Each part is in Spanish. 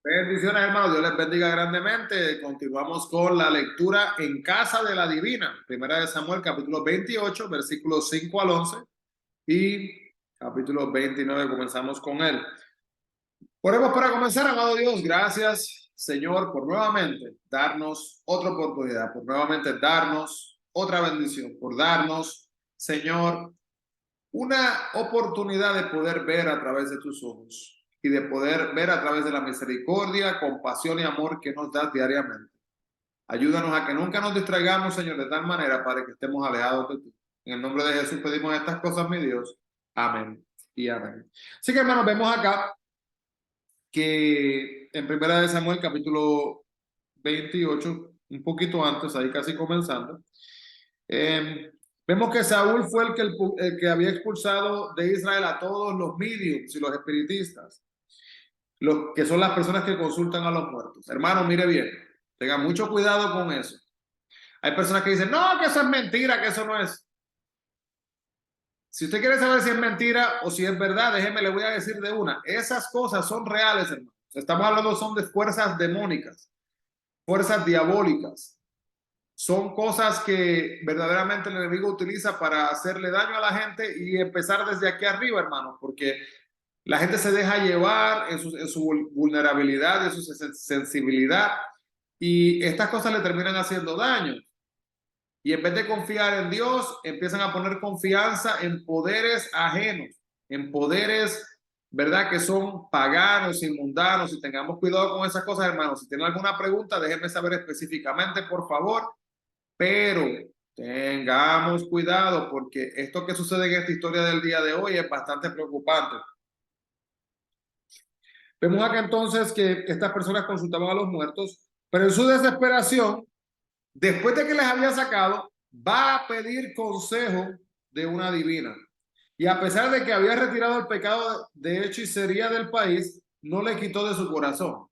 Bendiciones, hermanos. Dios les bendiga grandemente. Continuamos con la lectura en casa de la divina. Primera de Samuel, capítulo 28, versículos 5 al 11 y capítulo 29. Comenzamos con él. Oremos para comenzar, amado Dios. Gracias, Señor, por nuevamente darnos otra oportunidad, por nuevamente darnos otra bendición, por darnos, Señor, una oportunidad de poder ver a través de tus ojos y de poder ver a través de la misericordia, compasión y amor que nos das diariamente. Ayúdanos a que nunca nos distraigamos, Señor, de tal manera para que estemos alejados de ti. En el nombre de Jesús pedimos estas cosas, mi Dios. Amén y amén. Así que, hermanos, vemos acá que en Primera de Samuel, capítulo 28, un poquito antes, ahí casi comenzando, eh, vemos que Saúl fue el que había expulsado de Israel a todos los mediums y los espiritistas, los que son las personas que consultan a los muertos. Hermano, mire bien, tenga mucho cuidado con eso. Hay personas que dicen, no, que eso es mentira, que eso no es. Si usted quiere saber si es mentira o si es verdad, déjeme, le voy a decir de una. Esas cosas son reales, hermano. Estamos hablando son de fuerzas demónicas, fuerzas diabólicas. Son cosas que verdaderamente el enemigo utiliza para hacerle daño a la gente y empezar desde aquí arriba, hermano, porque la gente se deja llevar en su vulnerabilidad, en su sensibilidad, y estas cosas le terminan haciendo daño. Y en vez de confiar en Dios, empiezan a poner confianza en poderes ajenos, en poderes, ¿verdad? Que son paganos y mundanos. Y tengamos cuidado con esas cosas, hermanos. Si tienen alguna pregunta, déjenme saber específicamente, por favor. Pero tengamos cuidado porque esto que sucede en esta historia del día de hoy es bastante preocupante. Vemos acá entonces que estas personas consultaban a los muertos, pero en su desesperación, después de que les había sacado, va a pedir consejo de una divina. Y a pesar de que había retirado el pecado de hechicería del país, no le quitó de su corazón.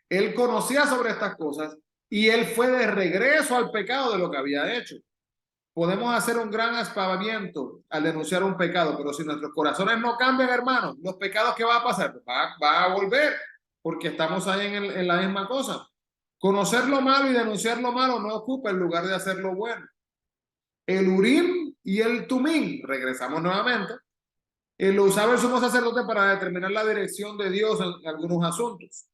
Él conocía sobre estas cosas y él fue de regreso al pecado de lo que había hecho. Podemos hacer un gran aspaviento al denunciar un pecado, pero si nuestros corazones no cambian, hermanos, los pecados que va a pasar, va a volver, porque estamos ahí en la misma cosa. Conocer lo malo y denunciar lo malo no ocupa el lugar de hacer lo bueno. El Urim y el Tumim, regresamos nuevamente, lo usaba el sumo sacerdote para determinar la dirección de Dios en algunos asuntos.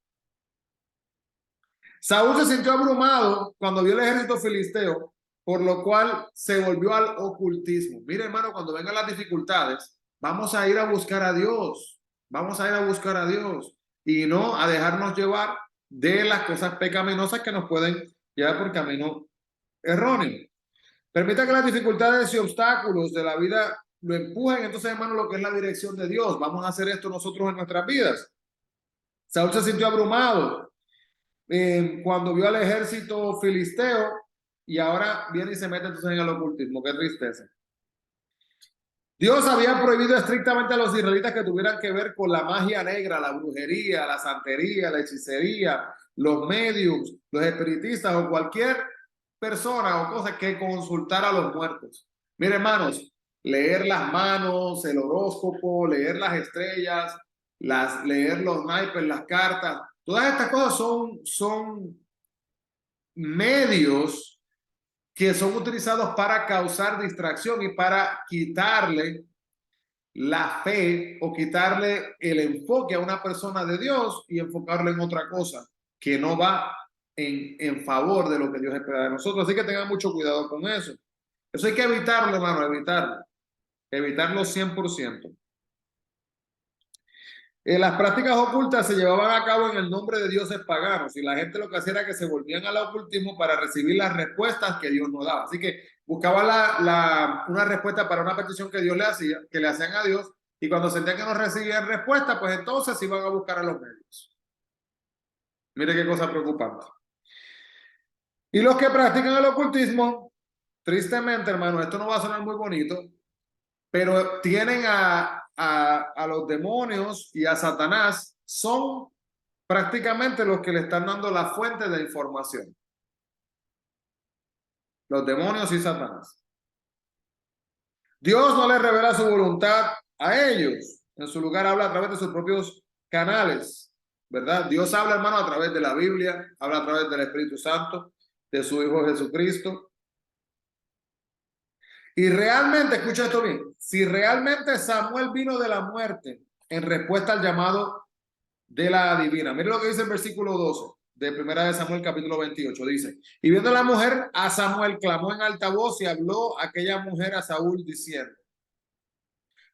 Saúl se sintió abrumado cuando vio el ejército filisteo, por lo cual se volvió al ocultismo. Mire, hermano, cuando vengan las dificultades, vamos a ir a buscar a Dios, vamos a ir a buscar a Dios y no a dejarnos llevar de las cosas pecaminosas que nos pueden llevar por camino erróneo. Permita que las dificultades y obstáculos de la vida lo empujen, entonces, hermano, lo que es la dirección de Dios. Vamos a hacer esto nosotros en nuestras vidas. Saúl se sintió abrumado cuando vio al ejército filisteo y ahora viene y se mete entonces en el ocultismo. Qué tristeza. Dios había prohibido estrictamente a los israelitas que tuvieran que ver con la magia negra, la brujería, la santería, la hechicería, los mediums, los espiritistas o cualquier persona o cosa que consultara a los muertos. Miren, hermanos, leer las manos, el horóscopo, leer las estrellas, leer los naipes, las cartas, todas estas cosas son medios que son utilizados para causar distracción y para quitarle la fe o quitarle el enfoque a una persona de Dios y enfocarlo en otra cosa que no va en favor de lo que Dios espera de nosotros. Así que tengan mucho cuidado con eso. Eso hay que evitarlo, hermano, evitarlo 100%. Las prácticas ocultas se llevaban a cabo en el nombre de dioses paganos y la gente lo que hacía era que se volvían al ocultismo para recibir las respuestas que Dios nos daba. Así que buscaban una respuesta para una petición que Dios le hacía, que le hacían a Dios, y cuando sentían que no recibían respuesta, pues entonces iban a buscar a los medios. Mire qué cosa preocupante. Y los que practican el ocultismo, tristemente, hermano, esto no va a sonar muy bonito, pero tienen a los demonios y a Satanás, son prácticamente los que le están dando la fuente de información. Los demonios y Satanás. Dios no les revela su voluntad a ellos. En su lugar habla a través de sus propios canales, ¿verdad? Dios habla, hermano, a través de la Biblia, habla a través del Espíritu Santo, de su Hijo Jesucristo. Y realmente, escucha esto bien, si realmente Samuel vino de la muerte en respuesta al llamado de la divina. Mire lo que dice el versículo 12 de Primera de Samuel capítulo 28. Dice, y viendo la mujer a Samuel, clamó en alta voz y habló aquella mujer a Saúl diciendo,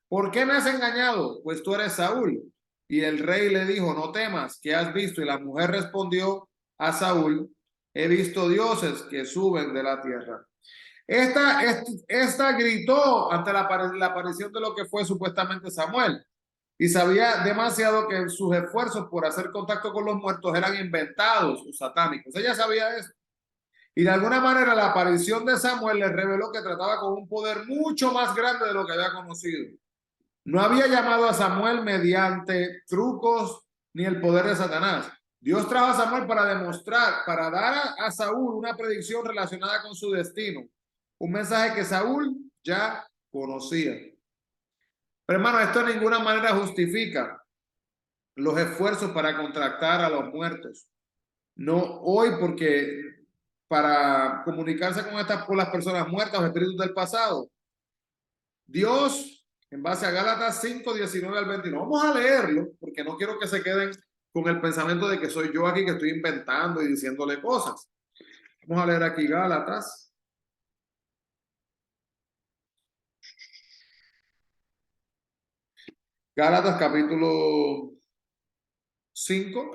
¿por qué me has engañado? Pues tú eres Saúl. Y el rey le dijo, no temas, ¿qué has visto? Y la mujer respondió a Saúl, he visto dioses que suben de la tierra. Esta gritó ante la aparición de lo que fue supuestamente Samuel y sabía demasiado que sus esfuerzos por hacer contacto con los muertos eran inventados o satánicos. Ella sabía eso. Y de alguna manera la aparición de Samuel le reveló que trataba con un poder mucho más grande de lo que había conocido. No había llamado a Samuel mediante trucos ni el poder de Satanás. Dios trajo a Samuel para demostrar, para dar a Saúl una predicción relacionada con su destino. Un mensaje que Saúl ya conocía. Pero hermano, esto de ninguna manera justifica los esfuerzos para contactar a los muertos. No hoy porque para comunicarse con las personas muertas o espíritus del pasado. Dios, en base a Gálatas 5, 19 al 21, vamos a leerlo porque no quiero que se queden con el pensamiento de que soy yo aquí que estoy inventando y diciéndole cosas. Vamos a leer aquí Gálatas. Gálatas capítulo 5.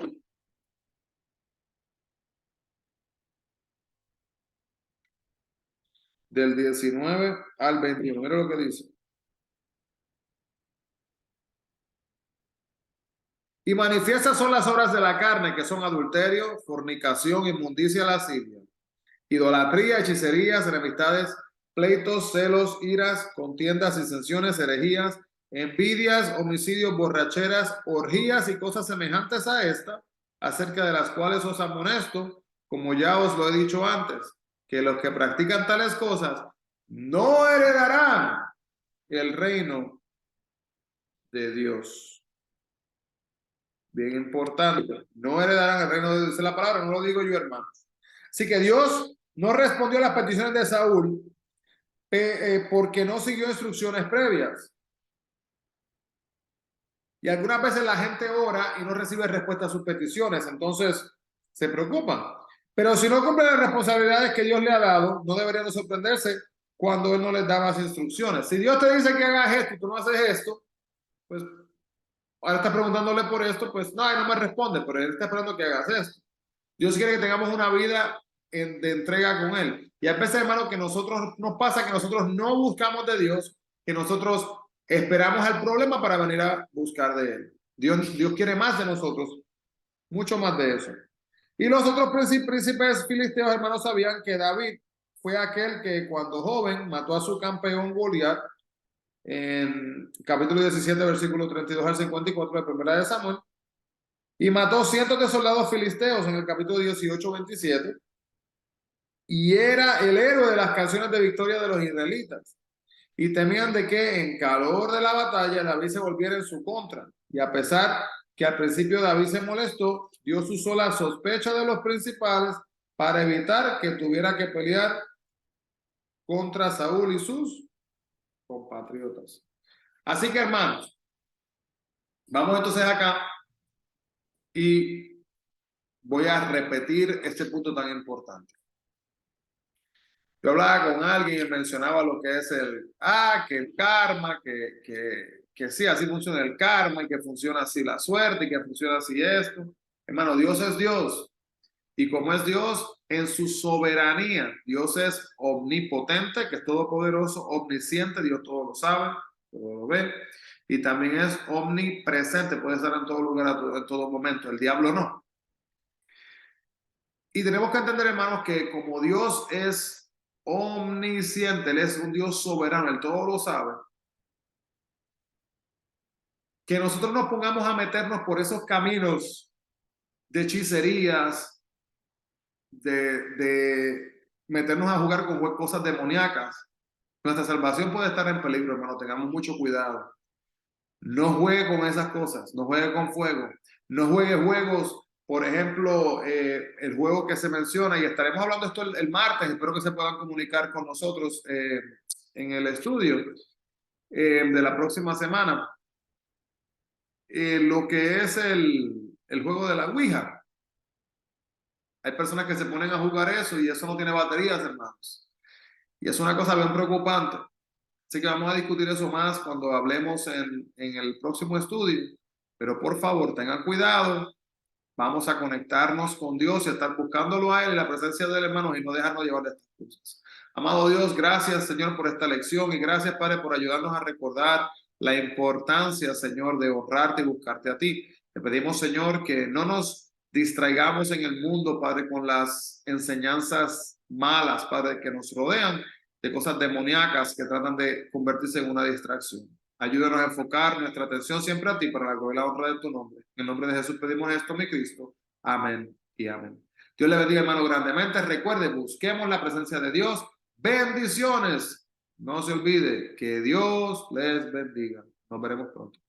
Del 19 al 21. Mira lo que dice. Y manifiestas son las obras de la carne, que son adulterio, fornicación, inmundicia, lascivia, idolatría, hechicerías, enemistades, pleitos, celos, iras, contiendas, disensiones, herejías, envidias, homicidios, borracheras, orgías y cosas semejantes a esta, acerca de las cuales os amonesto, como ya os lo he dicho antes, que los que practican tales cosas no heredarán el reino de Dios. Bien importante, no heredarán el reino de Dios. Esa es la palabra, no lo digo yo, hermanos. Así que Dios no respondió a las peticiones de Saúl porque no siguió instrucciones previas. Y algunas veces la gente ora y no recibe respuesta a sus peticiones, entonces se preocupan. Pero si no cumple las responsabilidades que Dios le ha dado, no deberían de sorprenderse cuando Él no les da más instrucciones. Si Dios te dice que hagas esto y tú no haces esto, pues ahora está preguntándole por esto, pues no me responde, pero Él está esperando que hagas esto. Dios quiere que tengamos una vida de entrega con Él. Y hay veces, hermano, que nos pasa que nosotros no buscamos de Dios, que nosotros esperamos al problema para venir a buscar de Él. Dios quiere más de nosotros, mucho más de eso. Y los otros príncipes filisteos, hermanos, sabían que David fue aquel que cuando joven mató a su campeón Goliat en capítulo 17, versículo 32 al 54 de Primera de Samuel. Y mató cientos de soldados filisteos en el capítulo 18, 27. Y era el héroe de las canciones de victoria de los israelitas. Y temían de que en calor de la batalla David se volviera en su contra. Y a pesar que al principio David se molestó, Dios usó la sospecha de los principales para evitar que tuviera que pelear contra Saúl y sus compatriotas. Así que, hermanos, vamos entonces acá y voy a repetir este punto tan importante. Yo hablaba con alguien y mencionaba lo que es que el karma, que sí, así funciona el karma y que funciona así la suerte y que funciona así esto. Hermano, Dios es Dios. Y como es Dios, en su soberanía, Dios es omnipotente, que es todopoderoso, omnisciente, Dios todo lo sabe, todo lo ve. Y también es omnipresente, puede estar en todo lugar, en todo momento. El diablo no. Y tenemos que entender, hermanos, que como Dios es omnisciente, Él es un Dios soberano, Él todo lo sabe, que nosotros nos pongamos a meternos por esos caminos de hechicerías, de meternos a jugar con cosas demoníacas, nuestra salvación puede estar en peligro, hermano, tengamos mucho cuidado. No juegue con esas cosas, no juegue con fuego, No juegue juegos, por ejemplo, el juego que se menciona, y estaremos hablando de esto el martes, espero que se puedan comunicar con nosotros en el estudio de la próxima semana. Lo que es el juego de la Ouija. Hay personas que se ponen a jugar eso y eso no tiene baterías, hermanos. Y es una cosa bien preocupante. Así que vamos a discutir eso más cuando hablemos en el próximo estudio. Pero por favor, tengan cuidado. Vamos a conectarnos con Dios y a estar buscándolo a Él en la presencia de él, hermanos, y no dejarnos llevar de estas cosas. Amado Dios, gracias, Señor, por esta lección y gracias, Padre, por ayudarnos a recordar la importancia, Señor, de honrarte y buscarte a ti. Te pedimos, Señor, que no nos distraigamos en el mundo, Padre, con las enseñanzas malas, Padre, que nos rodean, de cosas demoníacas que tratan de convertirse en una distracción. Ayúdanos a enfocar nuestra atención siempre a ti para la gloria y la honra de tu nombre. En el nombre de Jesús pedimos esto, mi Cristo. Amén y amén. Dios le bendiga, hermano, grandemente. Recuerde, busquemos la presencia de Dios. Bendiciones. No se olvide que Dios les bendiga. Nos veremos pronto.